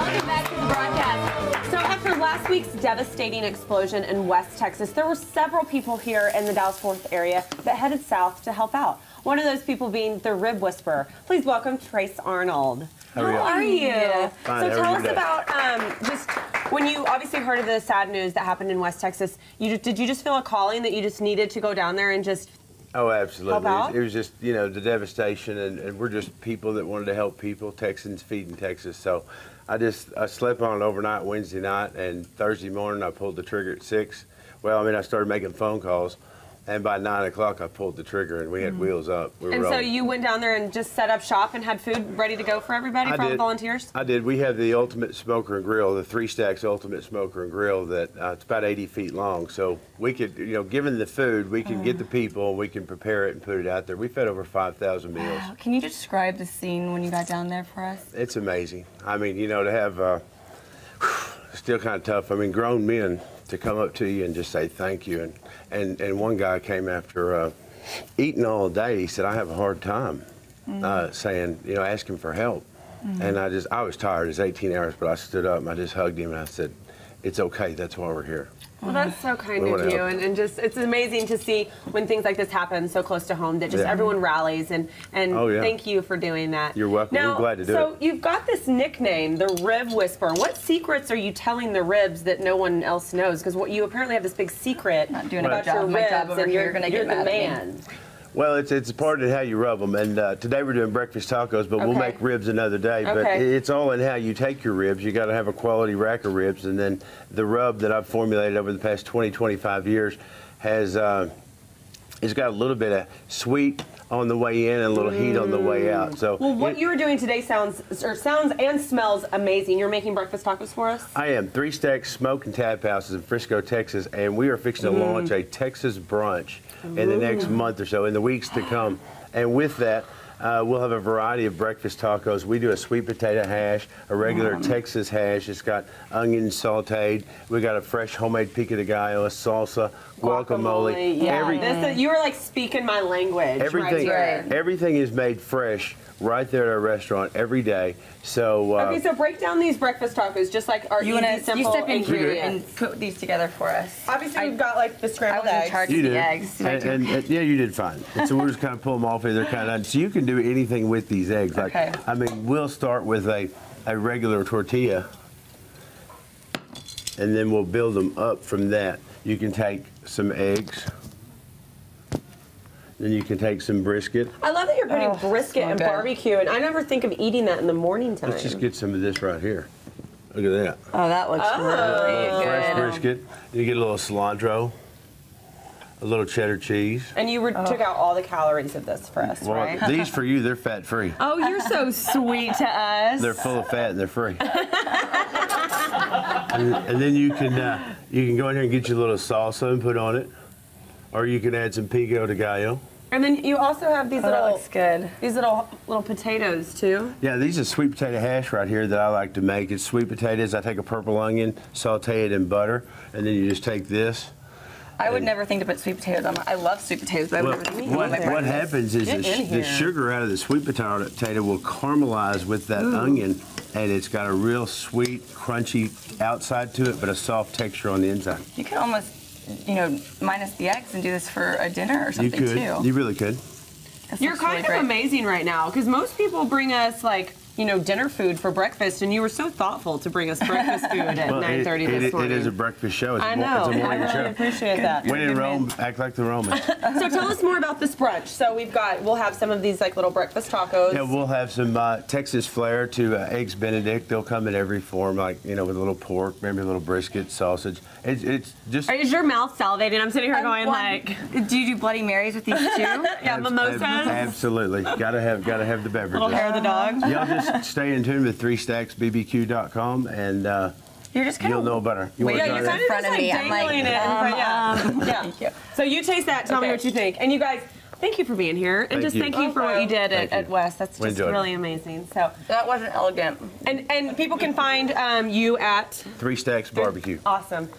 Welcome back to the broadcast. So after last week's devastating explosion in West Texas, there were several people here in the Dallas-Fort area that headed south to help out. One of those people being the Rib Whisperer. Please welcome Trace Arnold. How are you? Fine, So tell us about just when you obviously heard of the sad news that happened in West Texas. Did you just feel a calling that you just needed to go down there and just Oh, absolutely. help out? It was just, you know, the devastation, and we're just people that wanted to help people, Texans feeding Texas. So I slept on it overnight Wednesday night, and Thursday morning I pulled the trigger at 6. Well, I mean, I started making phone calls, and by 9 o'clock I pulled the trigger, and we had wheels up. We were And so rolling. you went down there and just set up shop and had food ready to go for everybody, for all the volunteers? I did. We have the Ultimate Smoker and Grill, the 3 Stacks Ultimate Smoker and Grill that it's about 80 feet long. So we could, you know, given the food, we can get the people, and we can prepare it and put it out there. We fed over 5,000 meals. Wow. Can you describe the scene when you got down there for us? It's amazing. I mean, you know, to have, still kind of tough. I mean, grown men to come up to you and just say thank you. And one guy came after eating all day. He said, I have a hard time saying, you know, asking for help. And I was tired. It was 18 hours, but I stood up and I just hugged him and I said, it's okay. That's why we're here. Well, that's so kind We of wanna you, help. and just it's amazing to see when things like this happen so close to home that just Yeah. everyone rallies, and Oh, yeah. thank you for doing that. You're welcome. Now, We're glad to do so it. you've got this nickname, the Rib Whisperer. What secrets are you telling the ribs that no one else knows? Because you apparently have this big secret Not doing a about good job. your My ribs, job over and here, you're, gonna you're get the mad at me. man. Well, it's part of how you rub them, and today we're doing breakfast tacos, but we'll Okay. make ribs another day. But Okay. it's all in how you take your ribs. You got to have a quality rack of ribs, and then the rub that I've formulated over the past 20, 25 years has it's got a little bit of sweet on the way in and a little heat on the way out. So Well, what you were doing today sounds and smells amazing. You're making breakfast tacos for us? I am 3 Stacks Smoke and Tap Houses in Frisco, Texas, and we are fixing to launch a Texas brunch in the next month or so, in the weeks to come. And with that, we'll have a variety of breakfast tacos. We do a sweet potato hash, a regular Texas hash. It's got onions sauteed. We got a fresh homemade pico de gallo, a salsa, guacamole. Yeah, you were like speaking my language. Everything, right here. everything is made fresh right there at our restaurant every day. So Okay, so break down these breakfast tacos, just like our easy, simple step in here ingredients. and put these together for us. Obviously, we've got like the I scrambled was in eggs. charge you of the did, eggs. and yeah, you did fine. And so we're just kind of pull them off. They're kind of so you can do anything with these eggs. Like, Okay. I mean, we'll start with a regular tortilla, and then we'll build them up from that. You can take some eggs. Then you can take some brisket. I love that you're putting brisket so and good. barbecue, and I never think of eating that in the morning time. Let's just get some of this right here. Look at that. Oh, that looks really Fresh good. brisket. You get a little cilantro, a little cheddar cheese. And you took out all the calories of this for us, Well, right? these for you, they're fat free. Oh, you're so sweet to us. They're full of fat and they're free. and then you can go in here and get your little salsa and put on it, or you can add some pico de gallo. And then you also have these Oh, that little looks good. these little potatoes too. Yeah, these are sweet potato hash right here that I like to make. It's sweet potatoes. I take a purple onion, saute it in butter, and then you just take this. I would never think to put sweet potatoes on. I love sweet potatoes, but I would Well, never think to put what, them on my what breakfast. happens is Get in the here. sugar out of the sweet potato will caramelize with that onion, and it's got a real sweet, crunchy outside to it, but a soft texture on the inside. You could almost, you know, minus the eggs and do this for a dinner or You something could. too. You really could. This You're looks kind really of great. amazing right now, because most people bring us like, you know, dinner food for breakfast, and you were so thoughtful to bring us breakfast food at Well, 9:30 this morning. it is a breakfast show. It's I a know. It's a I morning really show. appreciate that. When in Good Rome, act like the Romans. So tell us more about this brunch. So we'll have some of these like little breakfast tacos. Yeah, we'll have some Texas flair to eggs Benedict. They'll come in every form, like, you know, with a little pork, maybe a little brisket, sausage. It's just Is your mouth salivating? I'm sitting here going like, Do you do Bloody Marys with these too? yeah, mimosas, absolutely gotta have the beverages. little hair of the dog. Y'all just stay in tune with 3stacksbbq.com and You're just kind you'll of know better. You Wait, wanna yeah, try you're that? kind of Just, like, in front of me. I'm like, dangling it in front- yeah. Thank you. So you taste that. Tell me Okay. what you think. And you guys, thank you for being here, and Thank just you. thank you for what you did Thank at you. West. That's We just enjoyed it. really amazing. So, That wasn't elegant. and people can find you at 3 Stacks Barbecue. Awesome.